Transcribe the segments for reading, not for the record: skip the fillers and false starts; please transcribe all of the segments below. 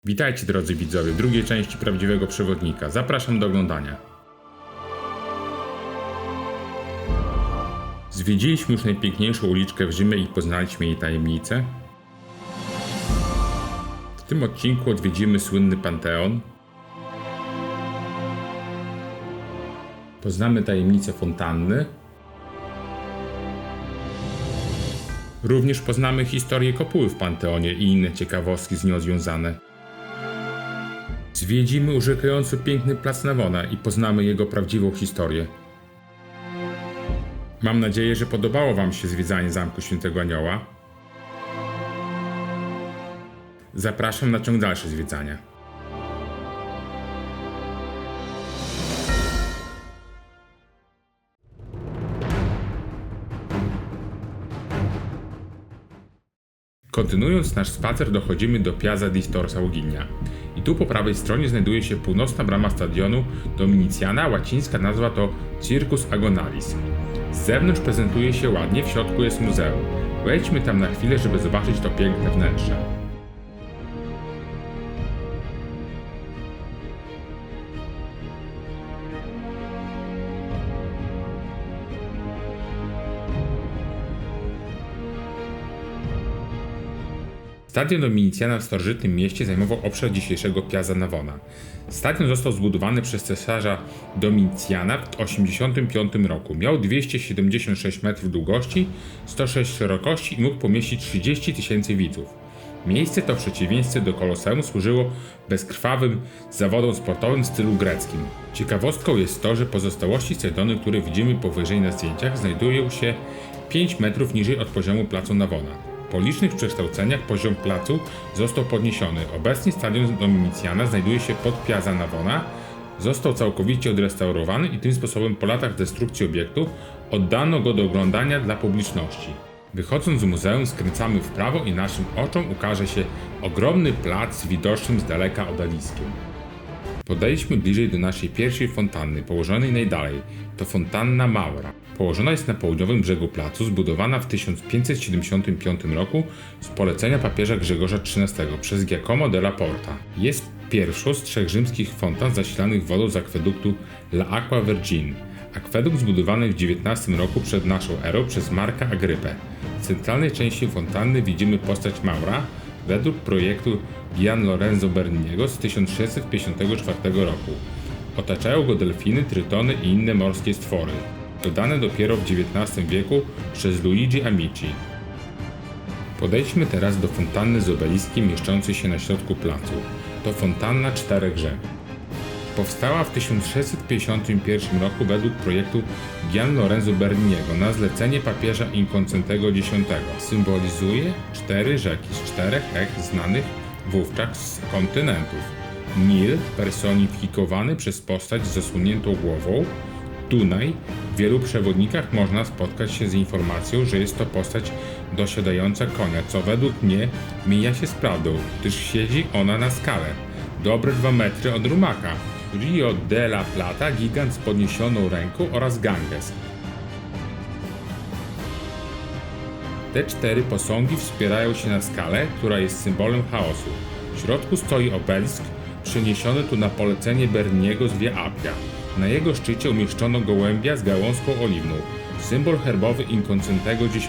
Witajcie drodzy widzowie w drugiej części Prawdziwego Przewodnika. Zapraszam do oglądania. Zwiedziliśmy już najpiękniejszą uliczkę w Rzymie i poznaliśmy jej tajemnice. W tym odcinku odwiedzimy słynny Panteon. Poznamy tajemnicę fontanny. Również poznamy historię kopuły w Panteonie i inne ciekawostki z nią związane. Zwiedzimy urzekająco piękny plac Navona i poznamy jego prawdziwą historię. Mam nadzieję, że podobało Wam się zwiedzanie Zamku Świętego Anioła. Zapraszam na ciąg dalszy zwiedzania. Kontynuując nasz spacer, dochodzimy do Piazza di Tor Sauginia. I tu po prawej stronie znajduje się północna brama stadionu Dominiciana, łacińska nazwa to Circus Agonalis. Z zewnątrz prezentuje się ładnie, w środku jest muzeum. Wejdźmy tam na chwilę, żeby zobaczyć to piękne wnętrze. Stadion Dominiciana w starożytnym mieście zajmował obszar dzisiejszego Piazza Navona. Stadion został zbudowany przez cesarza Domicjana w 1985 roku. Miał 276 metrów długości, 106 szerokości i mógł pomieścić 30 000 widzów. Miejsce to w przeciwieństwie do Koloseum służyło bezkrwawym zawodom sportowym w stylu greckim. Ciekawostką jest to, że pozostałości stadionu, które widzimy powyżej na zdjęciach, znajdują się 5 metrów niżej od poziomu placu Navona. Po licznych przekształceniach poziom placu został podniesiony. Obecnie stadion Dominiciana znajduje się pod Piazza Navona. Został całkowicie odrestaurowany i tym sposobem po latach destrukcji obiektu oddano go do oglądania dla publiczności. Wychodząc z muzeum skręcamy w prawo i naszym oczom ukaże się ogromny plac z widocznym z daleka obeliskiem. Podejdźmy bliżej do naszej pierwszej fontanny, położonej najdalej. To fontanna Maura. Położona jest na południowym brzegu placu, zbudowana w 1575 roku z polecenia papieża Grzegorza XIII przez Giacomo della Porta. Jest pierwszą z 3 rzymskich fontan zasilanych wodą z akweduktu La Acqua Vergine. Akwedukt zbudowany w XIX roku przed naszą erą przez Marka Agrypę. W centralnej części fontanny widzimy postać Maura według projektu Gian Lorenzo Berniniego z 1654 roku. Otaczają go delfiny, trytony i inne morskie stwory, dodane dopiero w XIX wieku przez Luigi Amici. Podejdźmy teraz do fontanny z obeliskiem mieszczącej się na środku placu. To fontanna 4 rzek. Powstała w 1651 roku według projektu Gian Lorenzo Berniniego na zlecenie papieża Inkocentego X. Symbolizuje 4 rzeki z 4 znanych wówczas z kontynentów. Nil, personifikowany przez postać z zasłoniętą głową. Dunaj. W wielu przewodnikach można spotkać się z informacją, że jest to postać dosiadająca konia, co według mnie mija się z prawdą, gdyż siedzi ona na skale. Dobre 2 metry od rumaka. Rio della Plata, gigant z podniesioną ręką oraz Ganges. Te 4 posągi wspierają się na skale, która jest symbolem chaosu. W środku stoi obelisk, przeniesiony tu na polecenie Berniniego z Via Appia. Na jego szczycie umieszczono gołębia z gałązką oliwną, symbol herbowy Inkocentego X.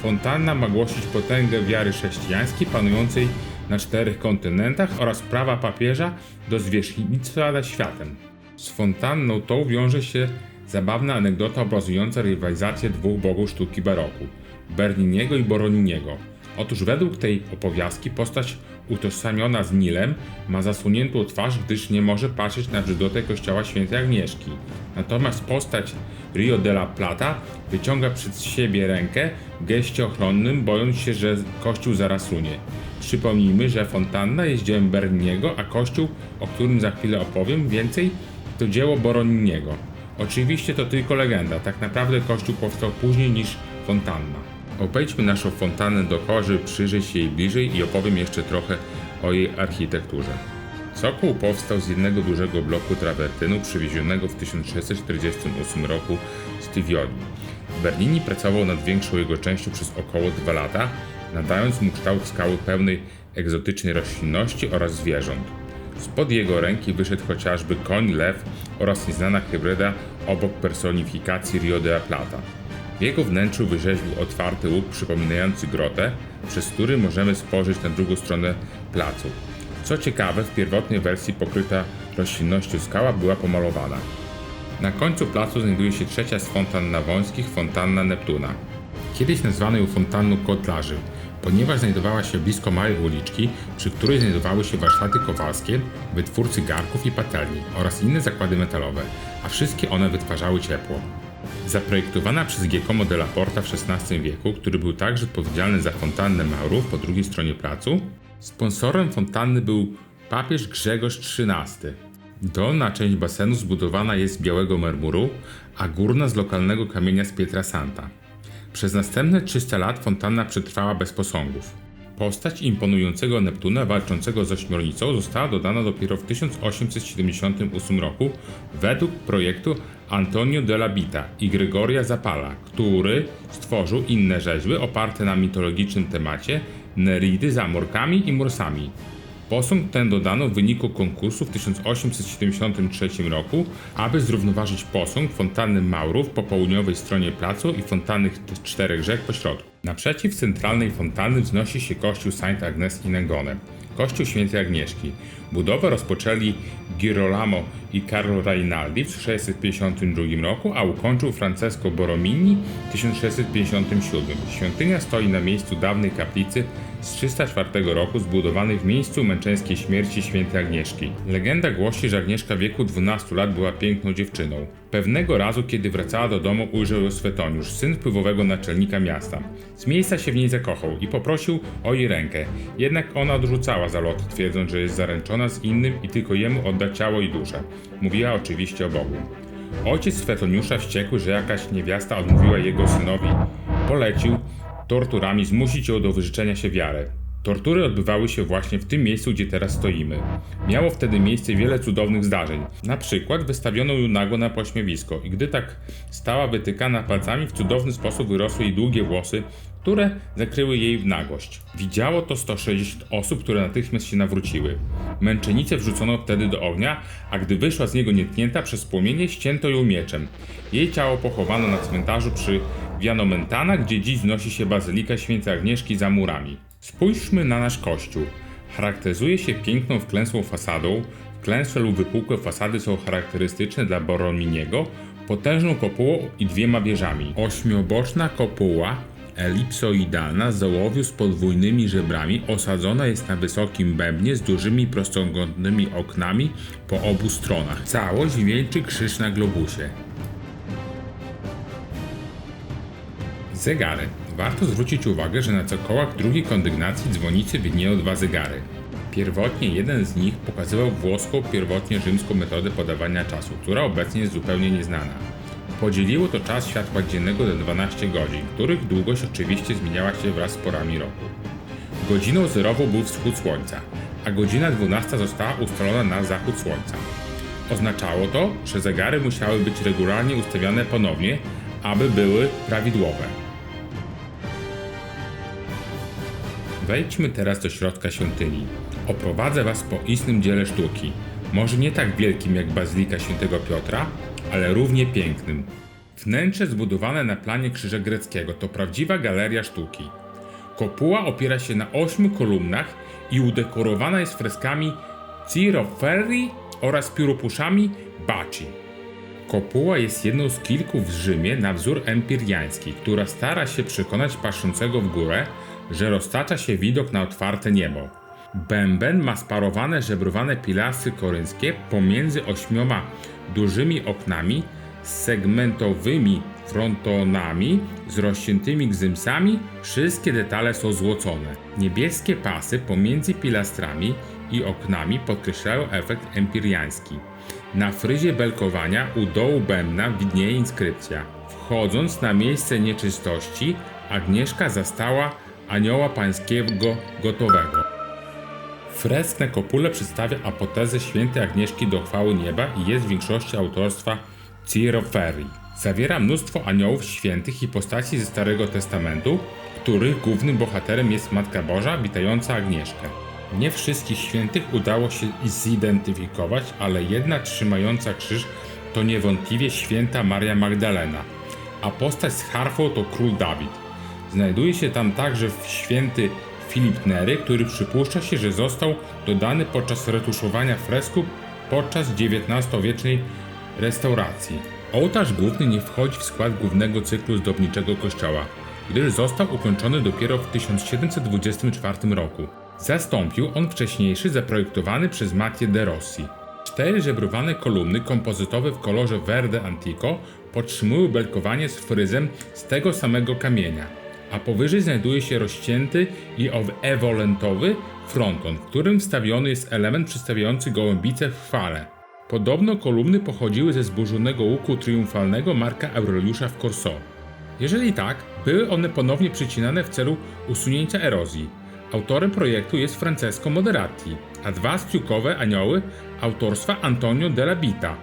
Fontanna ma głosić potęgę wiary chrześcijańskiej panującej na 4 kontynentach oraz prawa papieża do zwierzchnictwa nad światem. Z fontanną tą wiąże się zabawna anegdota obrazująca rywalizację 2 bogów sztuki baroku, Berniniego i Boroniniego. Otóż według tej opowiastki postać utożsamiona z Nilem ma zasłoniętą twarz, gdyż nie może patrzeć na brzydotę kościoła świętej Agnieszki. Natomiast postać Rio della Plata wyciąga przed siebie rękę w geście ochronnym, bojąc się, że kościół zaraz runie. Przypomnijmy, że fontanna jest dziełem Berniniego, a kościół, o którym za chwilę opowiem więcej, to dzieło Boroniniego. Oczywiście to tylko legenda, tak naprawdę kościół powstał później niż fontanna. Obejdźmy naszą fontannę dookoła, żeby przyjrzeć się jej bliżej i opowiem jeszcze trochę o jej architekturze. Cokół powstał z jednego dużego bloku trawertynu przywiezionego w 1648 roku z Tivioli. Bernini pracował nad większą jego częścią przez około 2 lata, nadając mu kształt skały pełnej egzotycznej roślinności oraz zwierząt. Spod jego ręki wyszedł chociażby koń lew oraz nieznana hybryda obok personifikacji Rio de la Plata. W jego wnętrzu wyrzeźbił otwarty łuk przypominający grotę, przez który możemy spojrzeć na drugą stronę placu. Co ciekawe, w pierwotnej wersji pokryta roślinnością skała była pomalowana. Na końcu placu znajduje się trzecia z fontan nawońskich, fontanna Neptuna. Kiedyś nazwano ją fontanną kotlarzy, ponieważ znajdowała się blisko małej uliczki, przy której znajdowały się warsztaty kowalskie, wytwórcy garnków i patelni oraz inne zakłady metalowe, a wszystkie one wytwarzały ciepło. Zaprojektowana przez Giacomo della Porta w XVI wieku, który był także odpowiedzialny za fontannę Maurów po drugiej stronie placu, sponsorem fontanny był papież Grzegorz XIII. Dolna część basenu zbudowana jest z białego marmuru, a górna z lokalnego kamienia z Pietrasanta. Przez następne 300 lat fontanna przetrwała bez posągów. Postać imponującego Neptuna walczącego z ośmiornicą została dodana dopiero w 1878 roku według projektu Antonio della Bitta i Gregoria Zapala, który stworzył inne rzeźby oparte na mitologicznym temacie Neridy z Amorkami i Morsami. Posąg ten dodano w wyniku konkursu w 1873 roku, aby zrównoważyć posąg fontanny Maurów po południowej stronie placu i fontanny czterech rzek po środku. Naprzeciw centralnej fontanny wznosi się kościół Saint Agnes in Agone, kościół świętej Agnieszki. Budowę rozpoczęli Girolamo i Carlo Rainaldi w 1652 roku, a ukończył Francesco Borromini w 1657. Świątynia stoi na miejscu dawnej kaplicy z 304 roku zbudowanej w miejscu męczeńskiej śmierci świętej Agnieszki. Legenda głosi, że Agnieszka w wieku 12 lat była piękną dziewczyną. Pewnego razu, kiedy wracała do domu, ujrzał ją Swetoniusz, syn wpływowego naczelnika miasta. Z miejsca się w niej zakochał i poprosił o jej rękę. Jednak ona odrzucała zaloty, twierdząc, że jest zaręczona z innym i tylko jemu odda ciało i duszę. Mówiła oczywiście o Bogu. Ojciec Swetoniusza, wściekły, że jakaś niewiasta odmówiła jego synowi, polecił torturami zmusić ją do wyrzeczenia się wiary. Tortury odbywały się właśnie w tym miejscu, gdzie teraz stoimy. Miało wtedy miejsce wiele cudownych zdarzeń. Na przykład wystawiono ją nago na pośmiewisko i gdy tak stała wytykana palcami, w cudowny sposób wyrosły jej długie włosy, które zakryły jej nagość. Widziało to 160 osób, które natychmiast się nawróciły. Męczennicę wrzucono wtedy do ognia, a gdy wyszła z niego nietknięta przez płomienie, ścięto ją mieczem. Jej ciało pochowano na cmentarzu przy Via Nomentana, gdzie dziś wznosi się bazylika świętej Agnieszki za murami. Spójrzmy na nasz kościół. Charakteryzuje się piękną wklęsłą fasadą. Wklęsłe lub wypukłe fasady są charakterystyczne dla Borrominiego, potężną kopułą i dwiema wieżami. Ośmioboczna kopuła elipsoidalna z ołowiu z podwójnymi żebrami osadzona jest na wysokim bębnie z dużymi prostokątnymi oknami po obu stronach. Całość wieńczy krzyż na globusie. Zegary. Warto zwrócić uwagę, że na cokołach drugiej kondygnacji dzwonicy widnieją dwa zegary. Pierwotnie jeden z nich pokazywał włoską, pierwotnie rzymską metodę podawania czasu, która obecnie jest zupełnie nieznana. Podzieliło to czas światła dziennego na 12 godzin, których długość oczywiście zmieniała się wraz z porami roku. Godziną zerową był wschód słońca, a godzina 12 została ustalona na zachód słońca. Oznaczało to, że zegary musiały być regularnie ustawiane ponownie, aby były prawidłowe. Wejdźmy teraz do środka świątyni. Oprowadzę Was po istnym dziele sztuki. Może nie tak wielkim jak Bazylika Świętego Piotra, ale równie pięknym. Wnętrze zbudowane na planie krzyża greckiego to prawdziwa galeria sztuki. Kopuła opiera się na 8 kolumnach i udekorowana jest freskami Ciro Ferri oraz pióropuszami Bacci. Kopuła jest jedną z kilku w Rzymie na wzór empiriański, która stara się przekonać patrzącego w górę, że roztacza się widok na otwarte niebo. Bęben ma sparowane żebrowane pilastry korynckie pomiędzy 8 dużymi oknami z segmentowymi frontonami z rozciętymi gzymsami. Wszystkie detale są złocone. Niebieskie pasy pomiędzy pilastrami i oknami podkreślają efekt empiriański. Na fryzie belkowania u dołu bębna widnieje inskrypcja: wchodząc na miejsce nieczystości, Agnieszka zastała Anioła Pańskiego gotowego. Fresk na kopule przedstawia apotezę świętej Agnieszki do chwały nieba i jest w większości autorstwa Ciro Ferri. Zawiera mnóstwo aniołów świętych i postaci ze Starego Testamentu, których głównym bohaterem jest Matka Boża witająca Agnieszkę. Nie wszystkich świętych udało się zidentyfikować, ale jedna trzymająca krzyż to niewątpliwie święta Maria Magdalena, a postać z harfą to król Dawid. Znajduje się tam także święty Filip Nery, który przypuszcza się, że został dodany podczas retuszowania fresku podczas XIX-wiecznej restauracji. Ołtarz główny nie wchodzi w skład głównego cyklu zdobniczego kościoła, gdyż został ukończony dopiero w 1724 roku. Zastąpił on wcześniejszy zaprojektowany przez Mathieu de Rossi. 4 żebrowane kolumny kompozytowe w kolorze verde antico podtrzymują belkowanie z fryzem z tego samego kamienia, a powyżej znajduje się rozcięty i ewolentowy fronton, w którym wstawiony jest element przedstawiający gołębicę w chwale. Podobno kolumny pochodziły ze zburzonego łuku triumfalnego Marka Aureliusza w Corso. Jeżeli tak, były one ponownie przycinane w celu usunięcia erozji. Autorem projektu jest Francesco Moderati, a 2 spiłkowe anioły autorstwa Antonio della Bitta.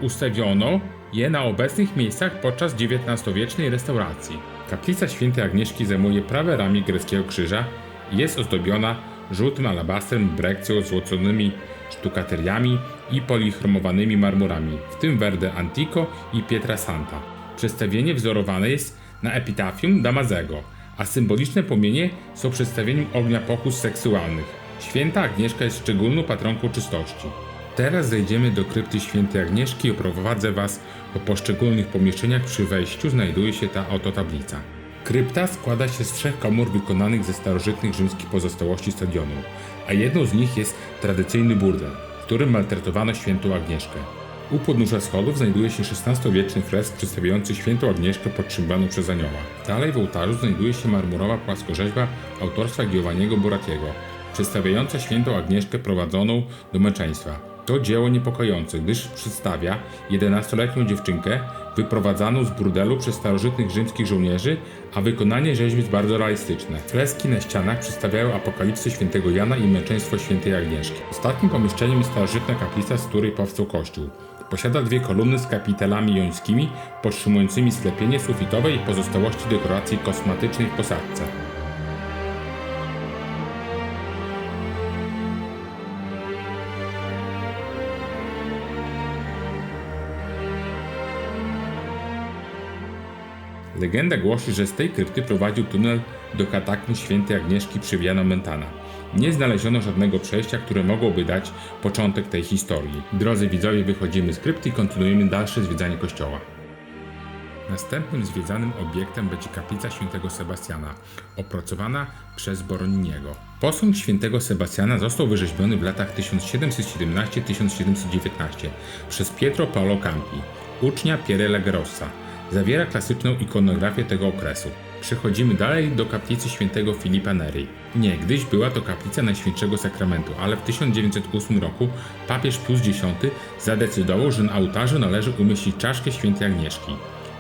Ustawiono je na obecnych miejscach podczas XIX-wiecznej restauracji. Kaplica Świętej Agnieszki zajmuje prawe ramię greckiego krzyża i jest ozdobiona żółtym alabastrem, brekcją, złoconymi sztukateriami i polichromowanymi marmurami, w tym Verde Antico i Pietra Santa. Przedstawienie wzorowane jest na epitafium Damazego, a symboliczne płomienie są przedstawieniem ognia pokus seksualnych. Święta Agnieszka jest szczególną patronką czystości. Teraz zejdziemy do krypty Świętej Agnieszki i oprowadzę Was po poszczególnych pomieszczeniach. Przy wejściu znajduje się ta oto tablica. Krypta składa się z 3 komór wykonanych ze starożytnych rzymskich pozostałości stadionu, a jedną z nich jest tradycyjny burdel, w którym maltretowano Świętą Agnieszkę. U podnóża schodów znajduje się XVI-wieczny fresk przedstawiający Świętą Agnieszkę podtrzymaną przez anioła. Dalej w ołtarzu znajduje się marmurowa płaskorzeźba autorstwa Giovanniego Buratiego, przedstawiająca Świętą Agnieszkę prowadzoną do męczeństwa. To dzieło niepokojące, gdyż przedstawia 11-letnią dziewczynkę wyprowadzaną z burdelu przez starożytnych rzymskich żołnierzy, a wykonanie rzeźby jest bardzo realistyczne. Freski na ścianach przedstawiają apokalipsę świętego Jana i męczeństwo świętej Agnieszki. Ostatnim pomieszczeniem jest starożytna kaplica, z której powstał kościół. Posiada 2 kolumny z kapitelami jońskimi podtrzymującymi sklepienie sufitowe i pozostałości dekoracji kosmatycznej w posadzce. Legenda głosi, że z tej krypty prowadził tunel do katakumb Świętej Agnieszki przy Via Nomentana. Nie znaleziono żadnego przejścia, które mogłoby dać początek tej historii. Drodzy widzowie, wychodzimy z krypty i kontynuujemy dalsze zwiedzanie kościoła. Następnym zwiedzanym obiektem będzie kaplica Świętego Sebastiana, opracowana przez Boroniniego. Posąg Świętego Sebastiana został wyrzeźbiony w latach 1717-1719 przez Pietro Paolo Campi, ucznia Piera Lagrossa. Zawiera klasyczną ikonografię tego okresu. Przechodzimy dalej do kaplicy Świętego Filipa Neri. Niegdyś była to kaplica Najświętszego Sakramentu, ale w 1908 roku papież Pius X zadecydował, że na ołtarzu należy umieścić czaszkę Świętej Agnieszki.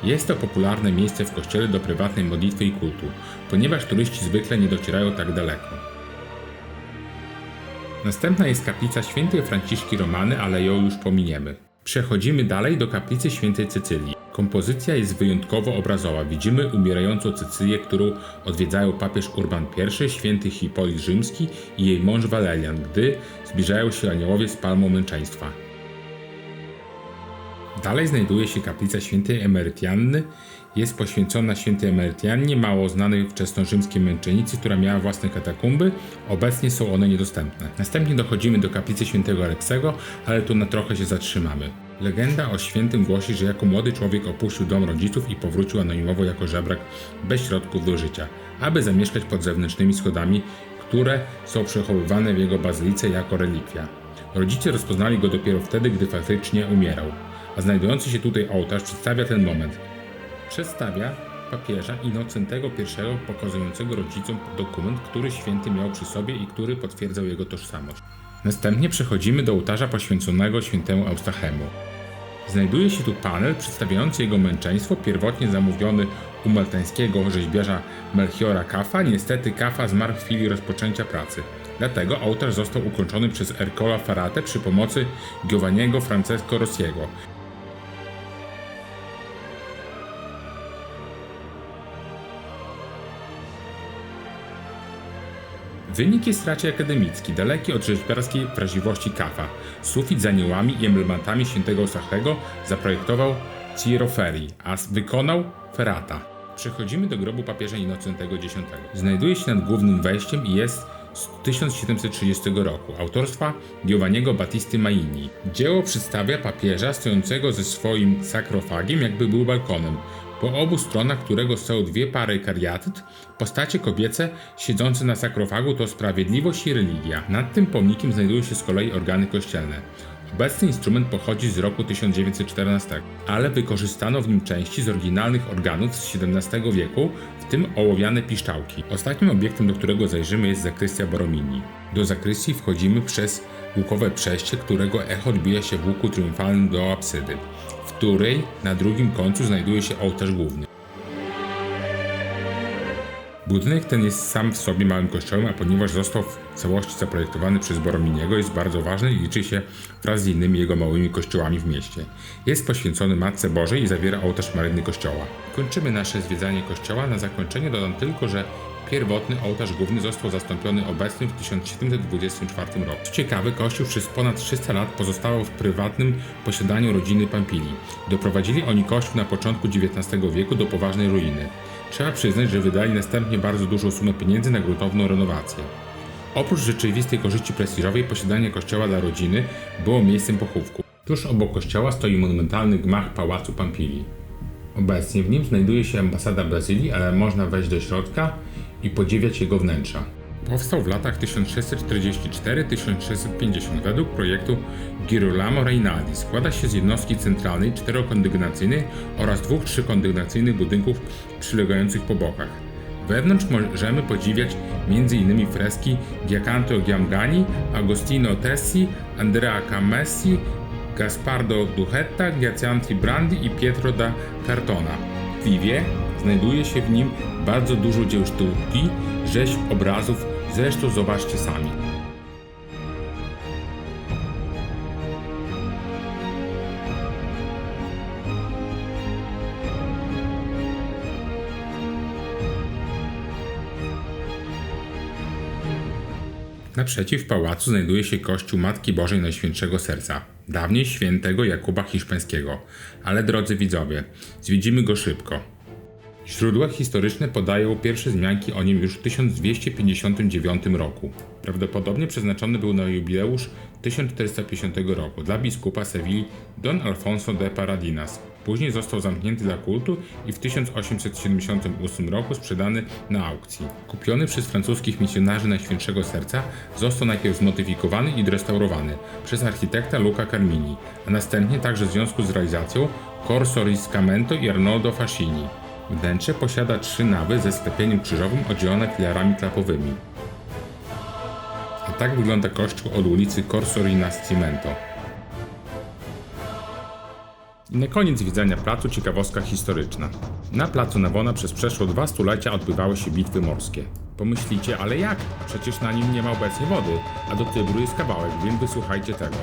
Jest to popularne miejsce w kościele do prywatnej modlitwy i kultu, ponieważ turyści zwykle nie docierają tak daleko. Następna jest kaplica Świętej Franciszki Romany, ale ją już pominiemy. Przechodzimy dalej do kaplicy Świętej Cecylii. Kompozycja jest wyjątkowo obrazowa. Widzimy umierającą Cecylię, którą odwiedzają papież Urban I, święty Hipolit Rzymski i jej mąż Walerian, gdy zbliżają się aniołowie z palmą męczeństwa. Dalej znajduje się kaplica Świętej Emerytianny. Jest poświęcona Świętej Emerytiannie, mało znanej wczesnorzymskiej męczennicy, która miała własne katakumby. Obecnie są one niedostępne. Następnie dochodzimy do kaplicy Świętego Aleksego, ale tu na trochę się zatrzymamy. Legenda o świętym głosi, że jako młody człowiek opuścił dom rodziców i powrócił anonimowo jako żebrak bez środków do życia, aby zamieszkać pod zewnętrznymi schodami, które są przechowywane w jego bazylice jako relikwia. Rodzice rozpoznali go dopiero wtedy, gdy faktycznie umierał, a znajdujący się tutaj ołtarz przedstawia ten moment. Przedstawia papieża Innocentego I pokazującego rodzicom dokument, który święty miał przy sobie i który potwierdzał jego tożsamość. Następnie przechodzimy do ołtarza poświęconego świętemu Eustachemu. Znajduje się tu panel przedstawiający jego męczeństwo, pierwotnie zamówiony u maltańskiego rzeźbiarza Melchiora Caffa. Niestety Caffa zmarł w chwili rozpoczęcia pracy. Dlatego ołtarz został ukończony przez Ercola Farate przy pomocy Giovanniego Francesco Rossiego. Wynik jest raczej akademicki, daleki od rzeźbiarskiej wrażliwości Kafa. Sufit z aniołami i emblematami świętego Eustachego zaprojektował Ciro Ferri, a wykonał Ferrata. Przechodzimy do grobu papieża Innocentego X. Znajduje się nad głównym wejściem i jest z 1730 roku, autorstwa Giovanniego Battisty Maini. Dzieło przedstawia papieża stojącego ze swoim sakrofagiem, jakby był balkonem, po obu stronach którego stoją dwie pary kariatyd. Postacie kobiece siedzące na sakrofagu to sprawiedliwość i religia. Nad tym pomnikiem znajdują się z kolei organy kościelne. Obecny instrument pochodzi z roku 1914, ale wykorzystano w nim części z oryginalnych organów z XVII wieku, w tym ołowiane piszczałki. Ostatnim obiektem, do którego zajrzymy, jest zakrystia Borromini. Do zakrystii wchodzimy przez łukowe przejście, którego echo odbija się w łuku triumfalnym do apsydy, w której na drugim końcu znajduje się ołtarz główny. Budynek ten jest sam w sobie małym kościołem, a ponieważ został w całości zaprojektowany przez Borrominiego, jest bardzo ważny i liczy się wraz z innymi jego małymi kościołami w mieście. Jest poświęcony Matce Bożej i zawiera ołtarz maryjny kościoła. Kończymy nasze zwiedzanie kościoła. Na zakończenie dodam tylko, że pierwotny ołtarz główny został zastąpiony obecnym w 1724 roku. Co ciekawe, kościół przez ponad 300 lat pozostawał w prywatnym posiadaniu rodziny Pampili. Doprowadzili oni kościół na początku XIX wieku do poważnej ruiny. Trzeba przyznać, że wydali następnie bardzo dużą sumę pieniędzy na gruntowną renowację. Oprócz rzeczywistej korzyści prestiżowej, posiadanie kościoła dla rodziny było miejscem pochówku. Tuż obok kościoła stoi monumentalny gmach Pałacu Pampili. Obecnie w nim znajduje się ambasada Brazylii, ale można wejść do środka i podziwiać jego wnętrza. Powstał w latach 1644-1650 według projektu Girolamo Reinaldi. Składa się z jednostki centralnej, 4-kondygnacyjnej oraz 2 3-kondygnacyjnych budynków przylegających po bokach. Wewnątrz możemy podziwiać m.in. freski Giacanto Giamgani, Agostino Tessi, Andrea Camessi, Gaspardo Duchetta, Giacinti Brandi i Pietro da Cartona. W Vivie znajduje się w nim bardzo dużo dzieł sztuki, rzeźb, obrazów, zresztą zobaczcie sami. Naprzeciw pałacu znajduje się kościół Matki Bożej Najświętszego Serca, dawniej świętego Jakuba Hiszpańskiego, ale drodzy widzowie, zwiedzimy go szybko. Źródła historyczne podają pierwsze wzmianki o nim już w 1259 roku. Prawdopodobnie przeznaczony był na jubileusz 1450 roku dla biskupa Sewilli Don Alfonso de Paradinas. Później został zamknięty dla kultu i w 1878 roku sprzedany na aukcji. Kupiony przez francuskich misjonarzy Najświętszego Serca, został najpierw zmodyfikowany i odrestaurowany przez architekta Luca Carmini, a następnie także w związku z realizacją Corso Riscamento i Arnoldo Fascini. Wnętrze posiada 3 nawy ze sklepieniem krzyżowym oddzielone filarami klapowymi. A tak wygląda kościół od ulicy Corso Rinascimento. I na koniec zwiedzania placu ciekawostka historyczna. Na placu Navona przez przeszło 2 stulecia odbywały się bitwy morskie. Pomyślicie, ale jak? Przecież na nim nie ma obecnie wody, a do Tybru jest kawałek, więc wysłuchajcie tego.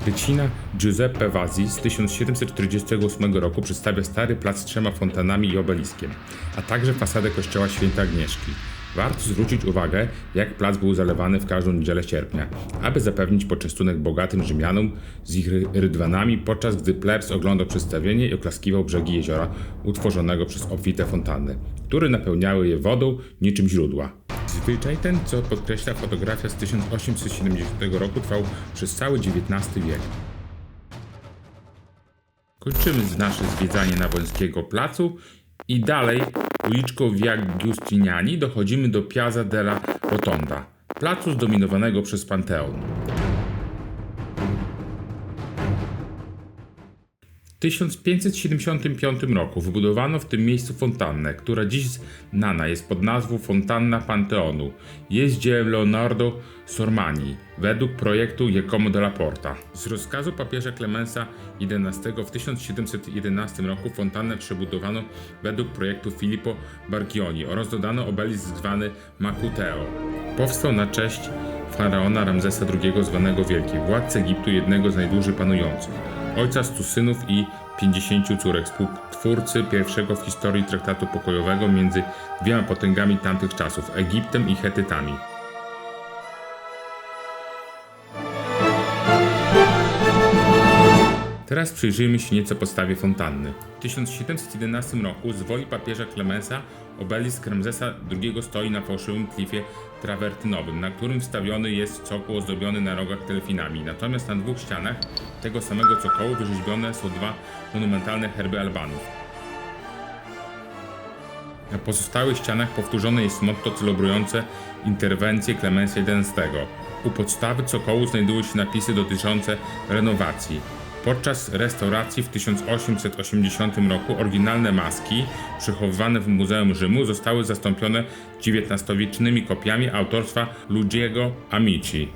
Wycina Giuseppe Vasi z 1748 roku przedstawia stary plac z 3 fontannami i obeliskiem, a także fasadę kościoła Świętej Agnieszki. Warto zwrócić uwagę, jak plac był zalewany w każdą niedzielę sierpnia, aby zapewnić poczęstunek bogatym Rzymianom z ich rydwanami, podczas gdy plebs oglądał przedstawienie i oklaskiwał brzegi jeziora utworzonego przez obfite fontanny, które napełniały je wodą niczym źródła. Zwyczaj ten, co podkreśla fotografia z 1870 roku, trwał przez cały XIX wiek. Kończymy nasze zwiedzanie Navońskiego placu i dalej uliczką Via Giustiniani dochodzimy do Piazza della Rotonda, placu zdominowanego przez Panteon. W 1575 roku wybudowano w tym miejscu fontannę, która dziś znana jest pod nazwą Fontanna Panteonu. Jest dziełem Leonardo Sormani, według projektu Giacomo della Porta. Z rozkazu papieża Klemensa XI w 1711 roku fontannę przebudowano według projektu Filippo Bargioni oraz dodano obelisk zwany Makuteo. Powstał na cześć faraona Ramzesa II zwanego Wielki, władcy Egiptu, jednego z najdłużej panujących, ojca 100 synów i 50 córek, współtwórcy pierwszego w historii traktatu pokojowego między dwiema potęgami tamtych czasów, Egiptem i Chetytami. Teraz przyjrzyjmy się nieco podstawie fontanny. W 1711 roku z woli papieża Klemensa obelisk Ramzesa II stoi na fałszywym klifie trawertynowym, na którym wstawiony jest cokół ozdobiony na rogach delfinami. Natomiast na dwóch ścianach tego samego cokołu wyrzeźbione są dwa monumentalne herby Albanów. Na pozostałych ścianach powtórzone jest motto celebrujące interwencję Klemensa XI. U podstawy cokołu znajdują się napisy dotyczące renowacji. Podczas restauracji w 1880 roku oryginalne maski, przechowywane w Muzeum Rzymu, zostały zastąpione XIX-wiecznymi kopiami autorstwa Luigiego Amici.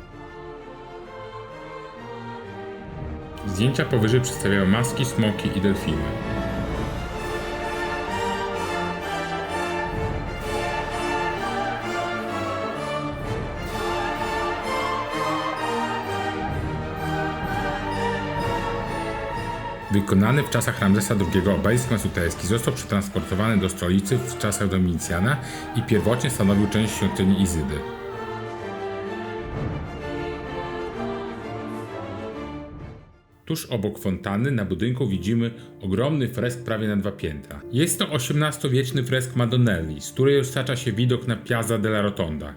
Zdjęcia powyżej przedstawiają maski, smoki i delfiny. Wykonany w czasach Ramzesa II obelisk masuterski został przetransportowany do stolicy w czasach Dominicjana i pierwotnie stanowił część świątyni Izydy. Tuż obok fontanny na budynku widzimy ogromny fresk prawie na 2 piętra. Jest to XVIII-wieczny fresk Madonnelli, z której roztacza się widok na Piazza della Rotonda.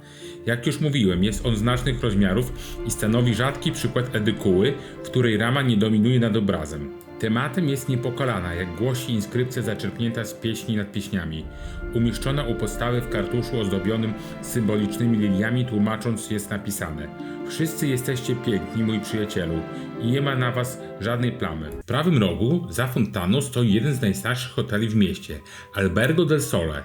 Jak już mówiłem, jest on znacznych rozmiarów i stanowi rzadki przykład edykuły, w której rama nie dominuje nad obrazem. Tematem jest Niepokalana, jak głosi inskrypcja zaczerpnięta z Pieśni nad pieśniami, umieszczona u podstawy w kartuszu ozdobionym symbolicznymi liliami, tłumacząc jest napisane: Wszyscy jesteście piękni, mój przyjacielu, i nie ma na was żadnej plamy. W prawym rogu, za fontanną, stoi jeden z najstarszych hoteli w mieście, Albergo del Sole.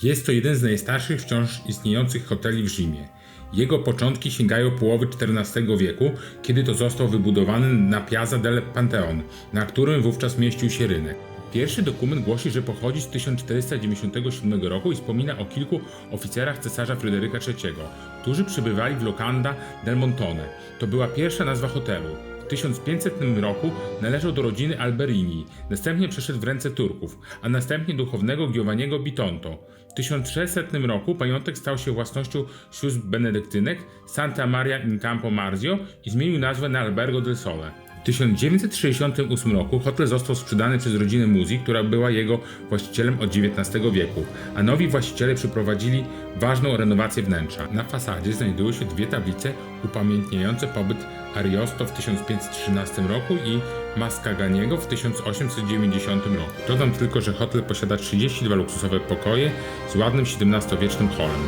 Jest to jeden z najstarszych wciąż istniejących hoteli w Rzymie. Jego początki sięgają połowy XIV wieku, kiedy to został wybudowany na Piazza del Panteon, na którym wówczas mieścił się rynek. Pierwszy dokument głosi, że pochodzi z 1497 roku i wspomina o kilku oficerach cesarza Fryderyka III, którzy przybywali w Locanda del Montone. To była pierwsza nazwa hotelu. W 1500 roku należał do rodziny Alberini, następnie przeszedł w ręce Turków, a następnie duchownego Giovanniego Bitonto. W 1600 roku majątek stał się własnością sióstr benedyktynek Santa Maria in Campo Marzio i zmienił nazwę na Albergo del Sole. W 1968 roku hotel został sprzedany przez rodzinę Musi, która była jego właścicielem od XIX wieku, a nowi właściciele przeprowadzili ważną renowację wnętrza. Na fasadzie znajdują się dwie tablice upamiętniające pobyt Ariosto w 1513 roku i Mascaganiego w 1890 roku. Dodam tylko, że hotel posiada 32 luksusowe pokoje z ładnym XVII-wiecznym holem.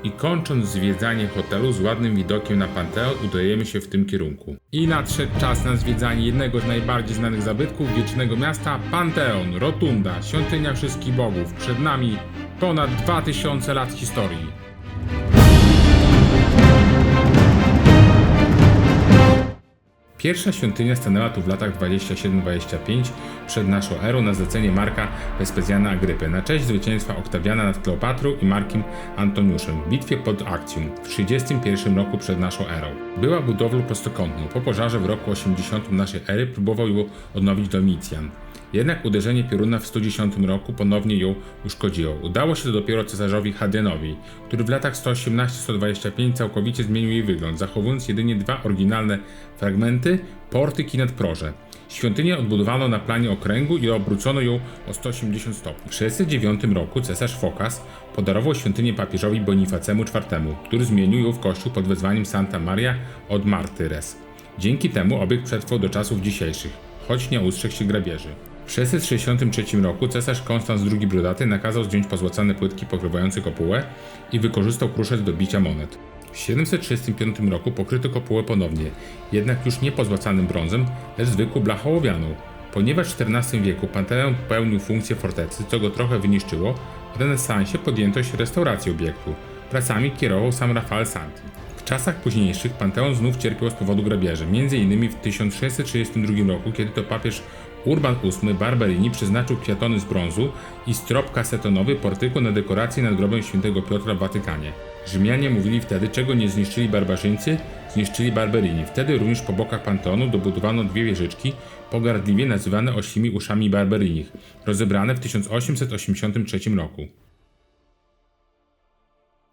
I kończąc zwiedzanie hotelu z ładnym widokiem na Panteon, udajemy się w tym kierunku. I nadszedł czas na zwiedzanie jednego z najbardziej znanych zabytków wiecznego miasta, Panteon, Rotunda, świątynia wszystkich bogów. Przed nami ponad 2000 lat historii. Pierwsza świątynia stanęła tu w latach 27-25 przed naszą erą na zlecenie Marka Vespasiana Agrypy na cześć zwycięstwa Oktawiana nad Kleopatrą i Markiem Antoniuszem w bitwie pod Akcjum w 31 roku przed naszą erą. Była budowlą prostokątną. Po pożarze w roku 80 naszej ery próbował ją odnowić Domicjan. Jednak uderzenie pioruna w 110 roku ponownie ją uszkodziło. Udało się to dopiero cesarzowi Hadrianowi, który w latach 118-125 całkowicie zmienił jej wygląd, zachowując jedynie dwa oryginalne fragmenty, portyk i nadproże. Świątynię odbudowano na planie okręgu i obrócono ją o 180 stopni. W 609 roku cesarz Fokas podarował świątynię papieżowi Bonifacemu IV, który zmienił ją w kościół pod wezwaniem Santa Maria od Martyres. Dzięki temu obiekt przetrwał do czasów dzisiejszych, choć nie ustrzegł się grabieży. W 663 roku cesarz Konstans II Brodaty nakazał zdjąć pozłacane płytki pokrywające kopułę i wykorzystał kruszec do bicia monet. W 735 roku pokryto kopułę ponownie, jednak już nie pozłacanym brązem, lecz zwykłą blachą ołowianą. Ponieważ w XIV wieku Panteon pełnił funkcję fortecy, co go trochę wyniszczyło, w renesansie podjęto się restauracji obiektu. Pracami kierował sam Rafael Santi. W czasach późniejszych Panteon znów cierpiał z powodu grabieży, m.in. w 1632 roku, kiedy to papież Urban VIII Barberini przeznaczył kwiatony z brązu i strop kasetonowy portyku na dekorację nad grobem świętego Piotra w Watykanie. Rzymianie mówili wtedy, czego nie zniszczyli barbarzyńcy, zniszczyli Barberini. Wtedy również po bokach Panteonu dobudowano dwie wieżyczki, pogardliwie nazywane oślimi uszami Barberinich, rozebrane w 1883 roku.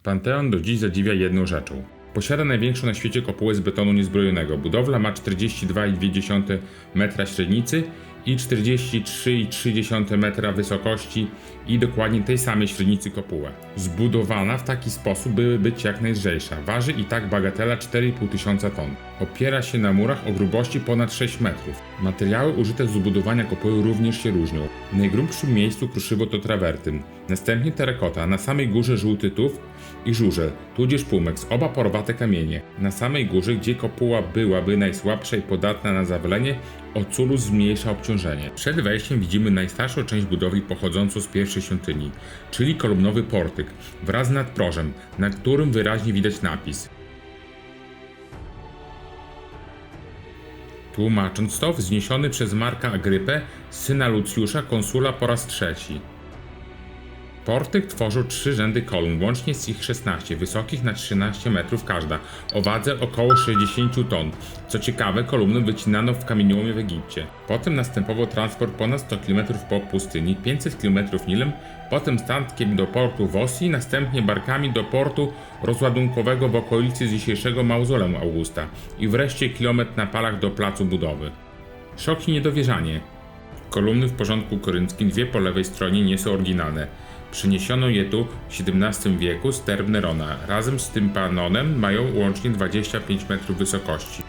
Panteon do dziś zadziwia jedną rzeczą. Posiada największą na świecie kopułę z betonu niezbrojonego. Budowla ma 42,2 metra średnicy i 43,3 metra wysokości i dokładnie tej samej średnicy kopułę. Zbudowana w taki sposób, by być jak najlżejsza. Waży i tak bagatela 4,5 tysiąca ton. Opiera się na murach o grubości ponad 6 metrów. Materiały użyte do zbudowania kopuły również się różnią. W najgrubszym miejscu kruszywo to trawertyn, następnie terakota, a na samej górze żółty tuf i żurzel, tudzież pumeks, oba porowate kamienie. Na samej górze, gdzie kopuła byłaby najsłabsza i podatna na zawalenie, oculus zmniejsza obciążenie. Przed wejściem widzimy najstarszą część budowli pochodzącą z pierwszej świątyni, czyli kolumnowy portyk wraz z nadprożem, na którym wyraźnie widać napis. Tłumacząc to, wzniesiony przez Marka Agrypę, syna Lucjusza, konsula po raz trzeci. Portyk tworzył 3 rzędy kolumn, łącznie z ich 16, wysokich na 13 metrów każda, o wadze około 60 ton. Co ciekawe, kolumny wycinano w kamieniołomie w Egipcie. Potem następował transport ponad 100 km po pustyni, 500 km Nilem, potem statkiem do portu w Osji, następnie barkami do portu rozładunkowego w okolicy dzisiejszego mauzoleum Augusta i wreszcie kilometr na palach do placu budowy. Szok i niedowierzanie. Kolumny w porządku korynckim, 2 po lewej stronie, nie są oryginalne. Przyniesiono je tu w XVII wieku z term Nerona. Razem z tympanonem mają łącznie 25 metrów wysokości.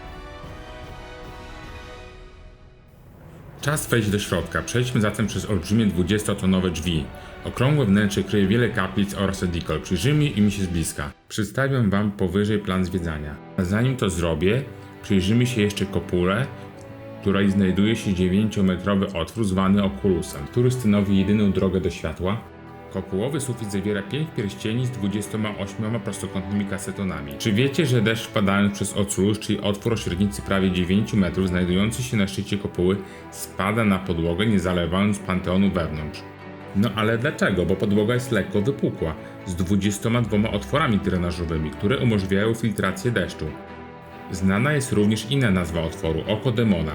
Czas wejść do środka. Przejdźmy zatem przez olbrzymie 20-tonowe drzwi. Okrągłe wnętrze kryje wiele kaplic oraz edikol. Przyjrzyjmy im się z bliska. Przedstawię Wam powyżej plan zwiedzania. A zanim to zrobię, przyjrzyjmy się jeszcze kopule, w której znajduje się 9-metrowy otwór zwany okulusem, który stanowi jedyną drogę do światła. Kopułowy sufit zawiera 5 pierścieni z 28 prostokątnymi kasetonami. Czy wiecie, że deszcz wpadając przez oculus, czyli otwór o średnicy prawie 9 metrów, znajdujący się na szczycie kopuły, spada na podłogę, nie zalewając panteonu wewnątrz? No ale dlaczego? Bo podłoga jest lekko wypukła, z 22 otworami drenażowymi, które umożliwiają filtrację deszczu. Znana jest również inna nazwa otworu – oko demona,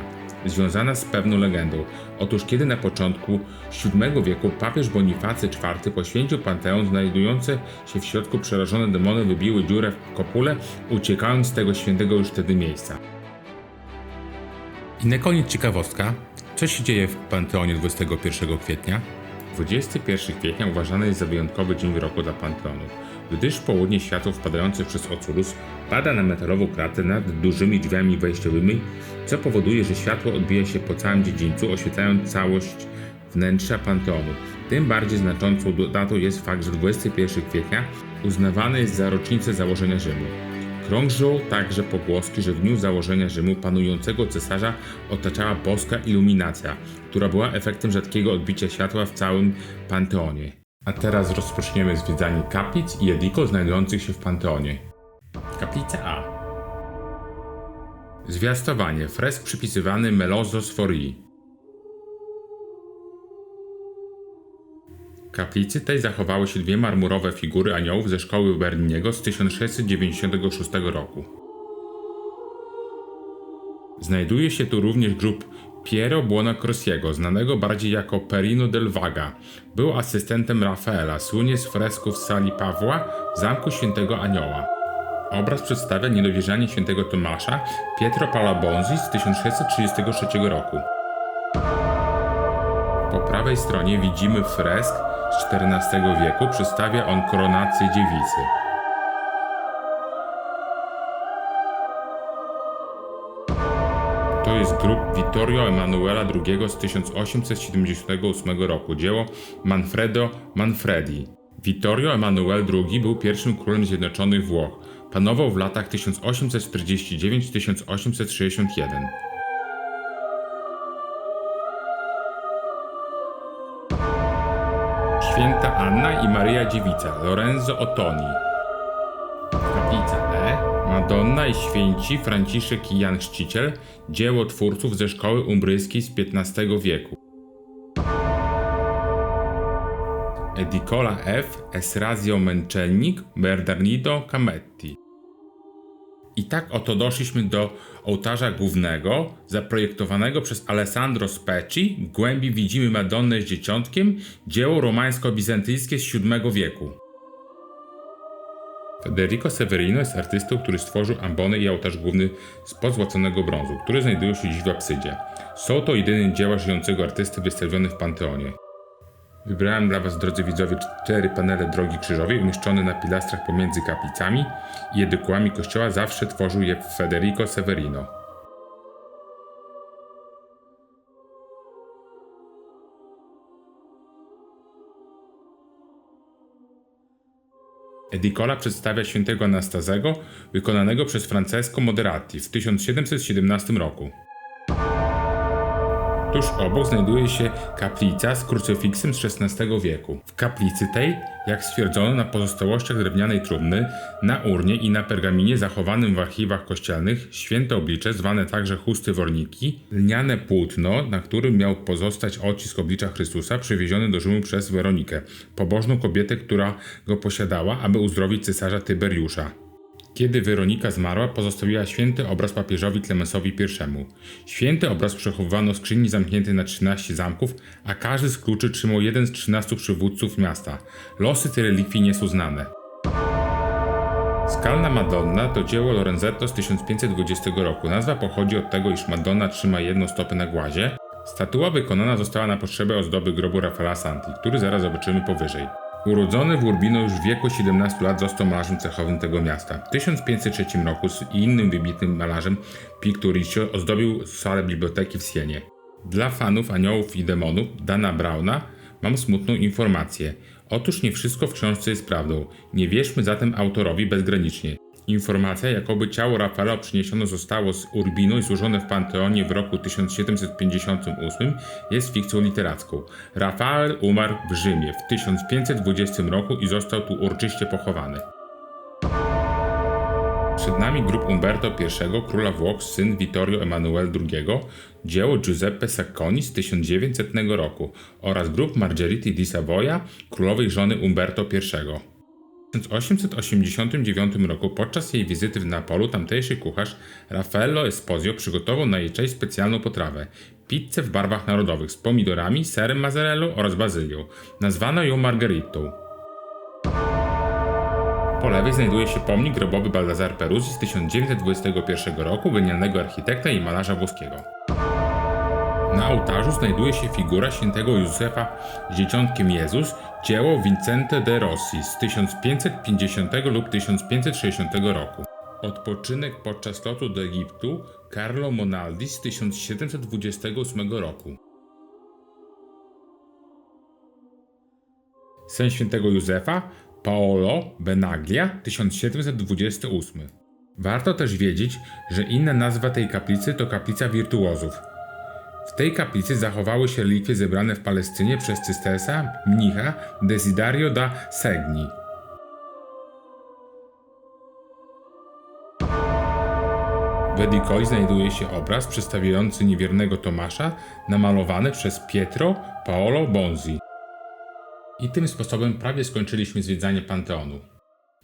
związana z pewną legendą. Otóż kiedy na początku VII wieku papież Bonifacy IV poświęcił panteon, znajdujące się w środku przerażone demony wybiły dziurę w kopule, uciekając z tego świętego już wtedy miejsca. I na koniec ciekawostka, co się dzieje w panteonie 21 kwietnia? 21 kwietnia uważany jest za wyjątkowy dzień w roku dla panteonu, gdyż w południe światło wpadające przez oculus pada na metalową kratę nad dużymi drzwiami wejściowymi, co powoduje, że światło odbija się po całym dziedzińcu, oświetlając całość wnętrza panteonu. Tym bardziej znaczącą datą jest fakt, że 21 kwietnia uznawany jest za rocznicę założenia Rzymu. Krążą także pogłoski, że w dniu założenia Rzymu panującego cesarza otaczała boska iluminacja, która była efektem rzadkiego odbicia światła w całym panteonie. A teraz rozpoczniemy zwiedzanie kaplic i edikol znajdujących się w panteonie. Kaplica A. Zwiastowanie. Fresk przypisywany Melozos Forii. W kaplicy tej zachowały się 2 marmurowe figury aniołów ze szkoły Berniniego z 1696 roku. Znajduje się tu również grób Piero Buonacrosiego, znanego bardziej jako Perino del Vaga. Był asystentem Rafaela, słynie z fresków z sali Pawła w zamku Świętego Anioła. Obraz przedstawia niedowierzanie świętego Tomasza Pietro Palabonzi z 1633 roku. Po prawej stronie widzimy fresk z XIV wieku, przedstawia on koronację dziewicy. To jest grób Vittorio Emanuela II z 1878 roku, dzieło Manfredo Manfredi. Vittorio Emanuel II był pierwszym królem Zjednoczonych Włoch. Panował w latach 1849-1861. Święta Anna i Maryja Dziewica, Lorenzo Ottoni. Kaplica E. Madonna i święci Franciszek i Jan Chrzciciel, dzieło twórców ze szkoły umbryjskiej z XV wieku. Edicola F. Esrazio Męczennik, Bernardino Cametti. I tak oto doszliśmy do ołtarza głównego, zaprojektowanego przez Alessandro Specchi. W głębi widzimy Madonnę z Dzieciątkiem, dzieło romańsko-bizantyjskie z VII wieku. Federico Severino jest artystą, który stworzył ambonę i ołtarz główny z pozłoconego brązu, które znajdują się dziś w apsydzie. Są to jedyne dzieła żyjącego artysty wystawione w Panteonie. Wybrałem dla Was, drodzy widzowie, 4 panele Drogi Krzyżowej umieszczone na pilastrach pomiędzy kaplicami i edykułami kościoła. Zawsze tworzył je Federico Severino. Edicola przedstawia świętego Anastazego, wykonanego przez Francesco Moderati w 1717 roku. Tuż obok znajduje się kaplica z krucyfiksem z XVI wieku. W kaplicy tej, jak stwierdzono na pozostałościach drewnianej trumny, na urnie i na pergaminie zachowanym w archiwach kościelnych, święte oblicze, zwane także chusty worniki, lniane płótno, na którym miał pozostać odcisk oblicza Chrystusa, przywieziony do Rzymu przez Weronikę, pobożną kobietę, która go posiadała, aby uzdrowić cesarza Tyberiusza. Kiedy Weronika zmarła, pozostawiła święty obraz papieżowi Klemensowi I. Święty obraz przechowywano w skrzyni zamkniętej na 13 zamków, a każdy z kluczy trzymał jeden z 13 przywódców miasta. Losy tej relikwii nie są znane. Skalna Madonna to dzieło Lorenzetto z 1520 roku. Nazwa pochodzi od tego, iż Madonna trzyma jedną stopę na głazie. Statua wykonana została na potrzebę ozdoby grobu Raffaella Santi, który zaraz zobaczymy powyżej. Urodzony w Urbino już w wieku 17 lat został malarzem cechowym tego miasta. W 1503 roku z innym wybitnym malarzem Picturicchio ozdobił salę biblioteki w Sienie. Dla fanów aniołów i demonów Dana Browna mam smutną informację. Otóż nie wszystko w książce jest prawdą. Nie wierzmy zatem autorowi bezgranicznie. Informacja, jakoby ciało Raffaella przyniesione zostało z Urbino i złożone w Panteonie w roku 1758, jest fikcją literacką. Raffael umarł w Rzymie w 1520 roku i został tu uroczyście pochowany. Przed nami grób Umberto I, króla Włoch, syn Vittorio Emanuele II, dzieło Giuseppe Sacconi z 1900 roku oraz grób Margherity di Savoia, królowej żony Umberto I. W 1889 roku podczas jej wizyty w Neapolu tamtejszy kucharz Raffaello Esposito przygotował na jej cześć specjalną potrawę – pizzę w barwach narodowych z pomidorami, serem mozzarellą oraz bazylią. Nazwano ją margheritą. Po lewej znajduje się pomnik grobowy Baldassare Peruzzi z 1921 roku, genialnego architekta i malarza włoskiego. Na ołtarzu znajduje się figura świętego Józefa z Dzieciątkiem Jezus, dzieło Vincente de Rossi z 1550 lub 1560 roku. Odpoczynek podczas lotu do Egiptu Carlo Monaldi z 1728 roku. Sen świętego Józefa Paolo Benaglia 1728. Warto też wiedzieć, że inna nazwa tej kaplicy to kaplica wirtuozów. W tej kaplicy zachowały się relikwie zebrane w Palestynie przez cystersa mnicha Desiderio da Segni. W Edicoli znajduje się obraz przedstawiający niewiernego Tomasza, namalowany przez Pietro Paolo Bonzi. I tym sposobem prawie skończyliśmy zwiedzanie Panteonu.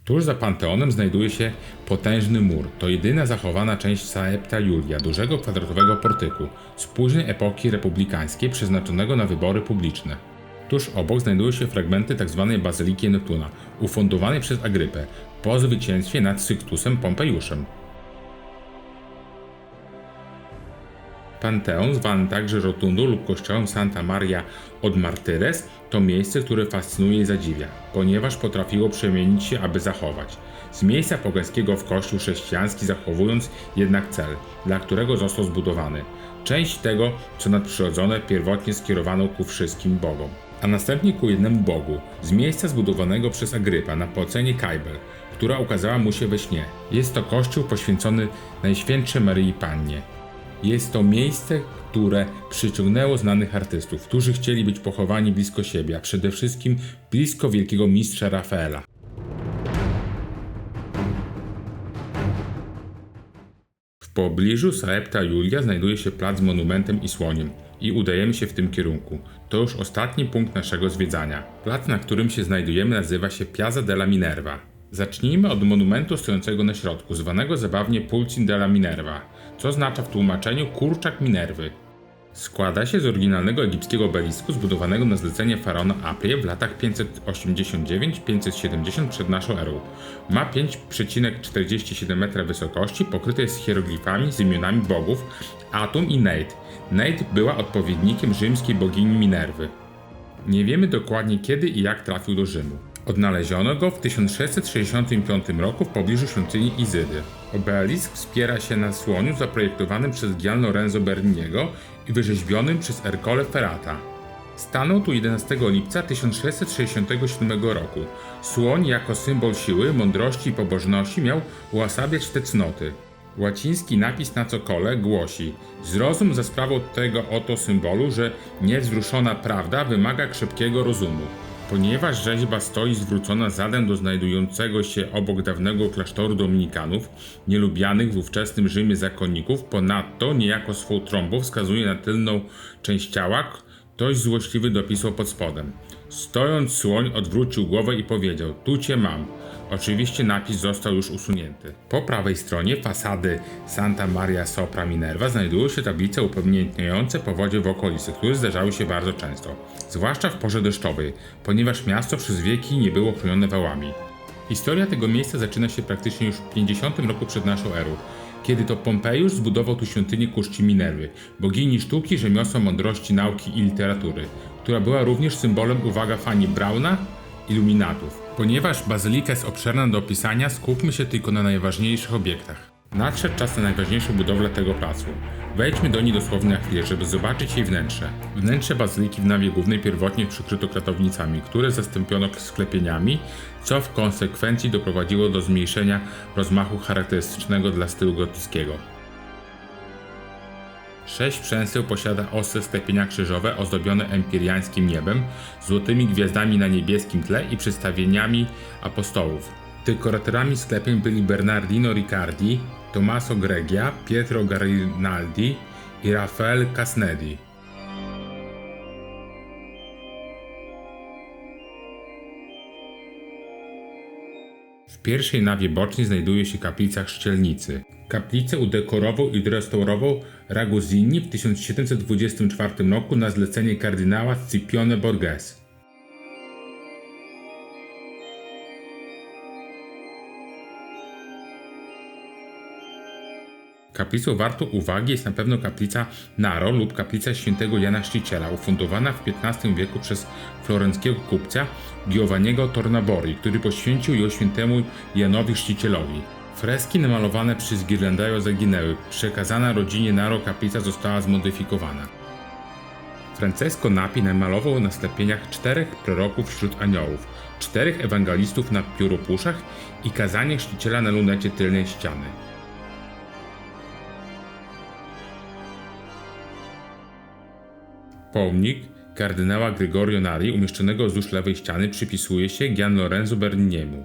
Tuż za Panteonem znajduje się potężny mur. To jedyna zachowana część Saepta Iulia, dużego kwadratowego portyku z późnej epoki republikańskiej przeznaczonego na wybory publiczne. Tuż obok znajdują się fragmenty tzw. Bazyliki Neptuna, ufundowanej przez Agrypę po zwycięstwie nad Syktusem Pompejuszem. Panteon, zwany także Rotundą lub kościołem Santa Maria od Martyres, to miejsce, które fascynuje i zadziwia, ponieważ potrafiło przemienić się, aby zachować. Z miejsca pogańskiego w kościół chrześcijański, zachowując jednak cel, dla którego został zbudowany. Część tego, co nadprzyrodzone, pierwotnie skierowano ku wszystkim bogom, a następnie ku jednemu Bogu, z miejsca zbudowanego przez Agrypa na polecenie Kajbel, która ukazała mu się we śnie. Jest to kościół poświęcony Najświętszej Maryi Pannie. Jest to miejsce, które przyciągnęło znanych artystów, którzy chcieli być pochowani blisko siebie, a przede wszystkim blisko wielkiego mistrza Rafaela. W pobliżu Saepta Iulia znajduje się plac z monumentem i słoniem i udajemy się w tym kierunku. To już ostatni punkt naszego zwiedzania. Plac, na którym się znajdujemy, nazywa się Piazza della Minerva. Zacznijmy od monumentu stojącego na środku, zwanego zabawnie Pulcin della Minerva, co oznacza w tłumaczeniu kurczak Minerwy. Składa się z oryginalnego egipskiego obelisku zbudowanego na zlecenie faraona Apie w latach 589-570 przed naszą erą. Ma 5,47 metra wysokości, pokryte jest hieroglifami z imionami bogów Atum i Neit. Neit była odpowiednikiem rzymskiej bogini Minerwy. Nie wiemy dokładnie kiedy i jak trafił do Rzymu. Odnaleziono go w 1665 roku w pobliżu świątyni Izydy. Obelisk wspiera się na słoniu zaprojektowanym przez Gian Lorenzo Berniniego i wyrzeźbionym przez Ercole Ferrata. Stanął tu 11 lipca 1667 roku. Słoń jako symbol siły, mądrości i pobożności miał uosabiać te cnoty. Łaciński napis na cokole głosi: zrozum za sprawą tego oto symbolu, że niewzruszona prawda wymaga krzepkiego rozumu. Ponieważ rzeźba stoi zwrócona zadem do znajdującego się obok dawnego klasztoru dominikanów, nielubianych w ówczesnym Rzymie zakonników, ponadto niejako swą trąbą wskazuje na tylną część ciała, ktoś złośliwy dopisał pod spodem. Stojąc słoń odwrócił głowę i powiedział: tu cię mam. Oczywiście napis został już usunięty. Po prawej stronie fasady Santa Maria Sopra Minerva znajdują się tablice upamiętniające powodzie w okolicy, które zdarzały się bardzo często, zwłaszcza w porze deszczowej, ponieważ miasto przez wieki nie było chronione wałami. Historia tego miejsca zaczyna się praktycznie już w 50 roku przed naszą erą, kiedy to Pompejusz zbudował tu świątynię ku czci Minerwy, bogini sztuki, rzemiosła, mądrości, nauki i literatury, która była również symbolem, uwaga fani, Brauna, iluminatów. Ponieważ bazylika jest obszerna do opisania, skupmy się tylko na najważniejszych obiektach. Nadszedł czas na najważniejszą budowlę tego placu. Wejdźmy do niej dosłownie na chwilę, żeby zobaczyć jej wnętrze. Wnętrze bazyliki w nawie głównej pierwotnie przykryto kratownicami, które zastąpiono sklepieniami, co w konsekwencji doprowadziło do zmniejszenia rozmachu charakterystycznego dla stylu gotyckiego. 6 przęseł posiada ostre sklepienia krzyżowe ozdobione empiriańskim niebem, złotymi gwiazdami na niebieskim tle i przedstawieniami apostołów. Dekoratorami sklepień byli Bernardino Riccardi, Tommaso Gregia, Pietro Garinaldi i Raffaele Casnedi. W pierwszej nawie bocznej znajduje się kaplica chrzcielnicy. Kaplicę udekorował i odrestaurował Ragusini w 1724 roku na zlecenie kardynała Scipione Borghese. Kaplicą wartą uwagi jest na pewno kaplica Naro lub kaplica świętego Jana Chrzciciela, ufundowana w XV wieku przez florenckiego kupca Giovanniego Tornabori, który poświęcił ją świętemu Janowi Chrzcicielowi. Freski namalowane przez Ghirlandaio zaginęły, przekazana rodzinie Naro kaplica została zmodyfikowana. Francesco Napi namalował na sklepieniach 4 proroków wśród aniołów, 4 ewangelistów na pióropuszach i kazanie chrzciciela na lunecie tylnej ściany. Pomnik kardynała Gregorio Nari umieszczonego wzdłuż lewej ściany przypisuje się Gian Lorenzo Berniniemu.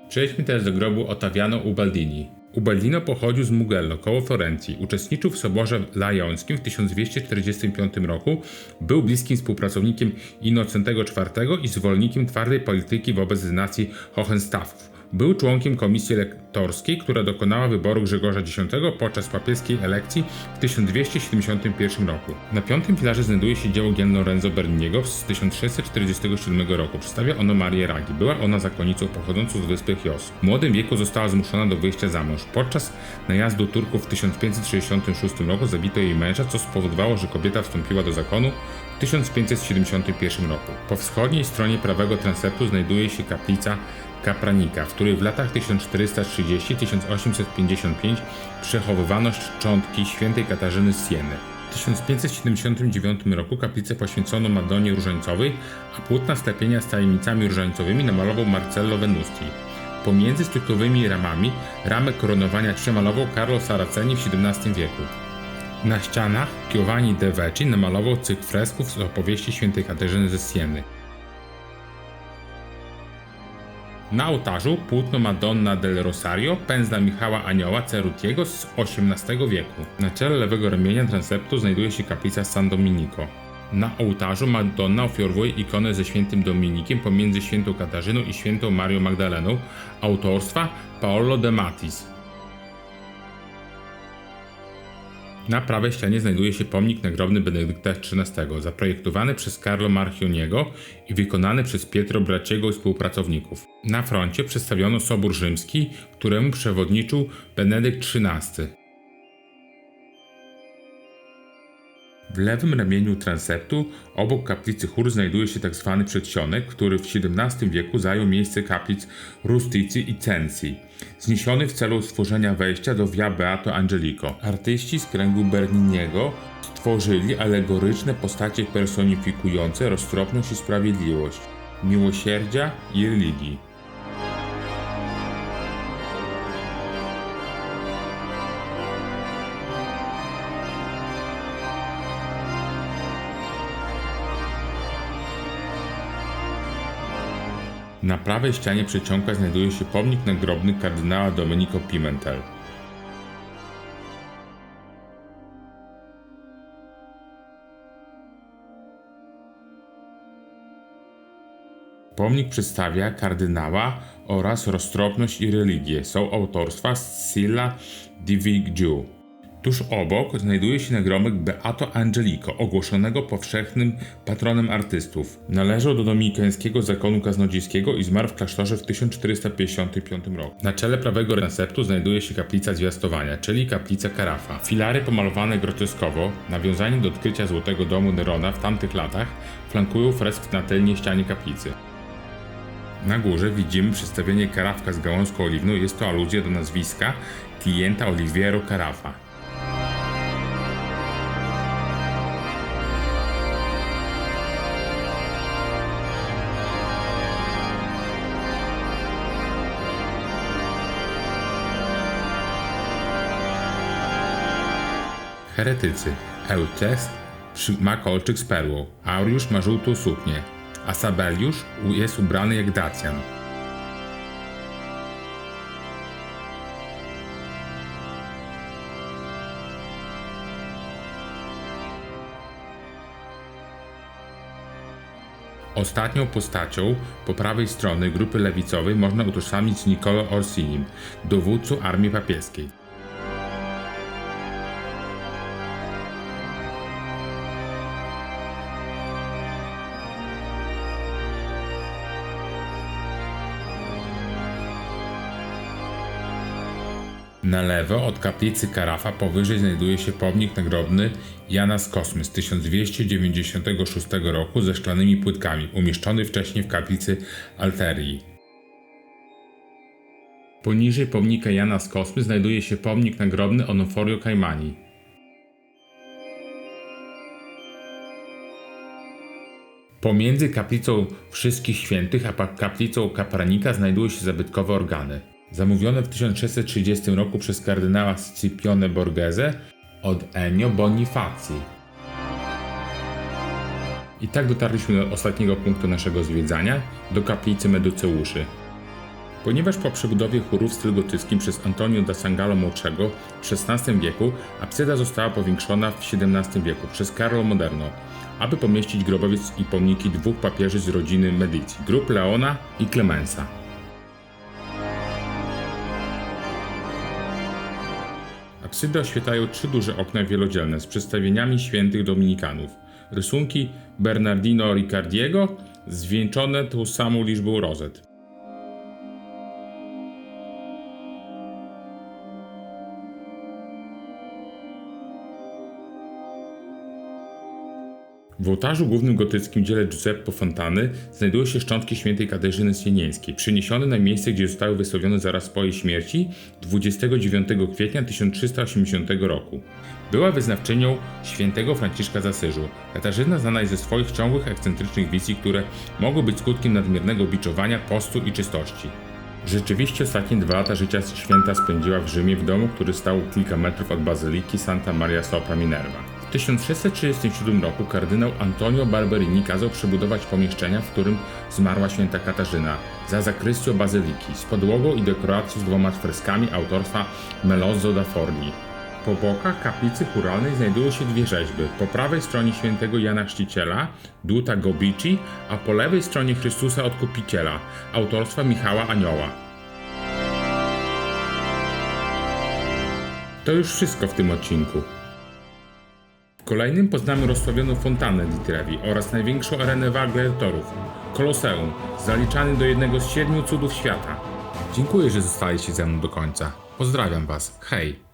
Przejdźmy teraz do grobu Ottaviano Ubaldini. Ubaldino pochodził z Mugello, koło Florencji. Uczestniczył w Soborze Lajońskim w 1245 roku. Był bliskim współpracownikiem Innocentego IV i zwolennikiem twardej polityki wobec dynastii Hohenstaufów. Był członkiem komisji elektorskiej, która dokonała wyboru Grzegorza X podczas papieskiej elekcji w 1271 roku. Na 5. filarze znajduje się dzieło Gian Lorenzo Berniniego z 1647 roku. Przedstawia ono Marię Raggi. Była ona zakonnicą pochodzącą z wyspy Chios. W młodym wieku została zmuszona do wyjścia za mąż. Podczas najazdu Turków w 1566 roku zabito jej męża, co spowodowało, że kobieta wstąpiła do zakonu w 1571 roku. Po wschodniej stronie prawego transeptu znajduje się kaplica Kapranika, w której w latach 1430-1855 przechowywano szczątki świętej Katarzyny z Sieny. W 1579 roku kaplicę poświęcono Madonnie Różańcowej, a płótna sklepienia z tajemnicami różańcowymi namalował Marcello Venusti. Pomiędzy stuklowymi ramami ramę koronowania przemalował Carlo Saraceni w XVII wieku. Na ścianach Giovanni de Vecchi namalował cykl fresków z opowieści świętej Katarzyny ze Sieny. Na ołtarzu płótno Madonna del Rosario, pędzla Michała Anioła Cerutiego z XVIII wieku. Na czele lewego ramienia transeptu znajduje się kaplica San Domenico. Na ołtarzu Madonna ofiarowuje ikonę ze świętym Dominikiem pomiędzy świętą Katarzyną i świętą Marią Magdaleną, autorstwa Paolo de Mattis. Na prawej ścianie znajduje się pomnik nagrobny Benedykta XIII, zaprojektowany przez Carlo Marchioniego i wykonany przez Pietro Bracciego i współpracowników. Na froncie przedstawiono Sobór Rzymski, któremu przewodniczył Benedykt XIII. W lewym ramieniu transeptu, obok kaplicy chór, znajduje się tzw. przedsionek, który w XVII wieku zajął miejsce kaplic Rustici i Cenci, zniesiony w celu stworzenia wejścia do Via Beato Angelico. Artyści z kręgu Berniniego stworzyli alegoryczne postacie personifikujące roztropność i sprawiedliwość, miłosierdzia i religii. Na prawej ścianie przedsionka znajduje się pomnik nagrobny kardynała Domenico Pimentel. Pomnik przedstawia kardynała oraz roztropność i religię. Są autorstwa Scilla di Viggiu. Tuż obok znajduje się nagrobek Beato Angelico, ogłoszonego powszechnym patronem artystów. Należał do dominikańskiego zakonu kaznodziejskiego i zmarł w klasztorze w 1455 roku. Na czele prawego transeptu znajduje się kaplica Zwiastowania, czyli kaplica Carafa. Filary pomalowane groteskowo, nawiązanie do odkrycia Złotego Domu Nerona w tamtych latach, flankują fresk na tylnej ścianie kaplicy. Na górze widzimy przedstawienie karafka z gałązką oliwną, jest to aluzja do nazwiska klienta Oliviero Carafa. Heretycy. Eutes ma kolczyk z perłą, Auriusz ma żółtą suknię, a Sabeliusz jest ubrany jak Dacjan. Ostatnią postacią po prawej stronie grupy lewicowej można utożsamić z Niccolò Orsinim, dowódcą armii papieskiej. Na lewo od kaplicy Carafa powyżej znajduje się pomnik nagrobny Jana z Kosmy z 1296 roku ze szklanymi płytkami, umieszczony wcześniej w kaplicy Alterii. Poniżej pomnika Jana z Kosmy znajduje się pomnik nagrobny Onoforio Caimani. Pomiędzy kaplicą Wszystkich Świętych a kaplicą Kapranika znajdują się zabytkowe organy. Zamówione w 1630 roku przez kardynała Scipione Borghese od Ennio Bonifazi. I tak dotarliśmy do ostatniego punktu naszego zwiedzania, do kaplicy Meduceuszy. Ponieważ po przebudowie chórów w stylu gotyckim przez Antonio da Sangallo młodszego w XVI wieku, absyda została powiększona w XVII wieku przez Carlo Moderno, aby pomieścić grobowiec i pomniki dwóch papieży z rodziny Medici, grup Leona i Clemensa. Absydę oświetlają trzy duże okna wielodzielne z przedstawieniami świętych dominikanów. Rysunki Bernardino Riccardiego zwieńczone tą samą liczbą rozet. W ołtarzu głównym gotyckim dziele Giuseppe Fontany znajdują się szczątki świętej Katarzyny Sieniańskiej, przeniesione na miejsce, gdzie zostały wystawione zaraz po jej śmierci 29 kwietnia 1380 roku. Była wyznawczynią świętego Franciszka z Asyżu. Katarzyna znana jest ze swoich ciągłych, ekscentrycznych wizji, które mogły być skutkiem nadmiernego biczowania, postu i czystości. Rzeczywiście ostatnie 2 lata życia święta spędziła w Rzymie w domu, który stał kilka metrów od bazyliki Santa Maria Sopra Minerva. W 1637 roku kardynał Antonio Barberini kazał przebudować pomieszczenia, w którym zmarła święta Katarzyna, za zakrystią bazyliki, z podłogą i dekoracją z 2 freskami autorstwa Melozzo da Forni. Po bokach kaplicy chóralnej znajdują się 2 rzeźby. Po prawej stronie świętego Jana Chrzciciela, Duta Gobici, a po lewej stronie Chrystusa Odkupiciela, autorstwa Michała Anioła. To już wszystko w tym odcinku. kolejnym poznamy rozsławioną fontannę di Trevi oraz największą arenę gladiatorów, Koloseum, zaliczany do jednego z 7 cudów świata. Dziękuję, że zostaliście ze mną do końca. Pozdrawiam Was. Hej!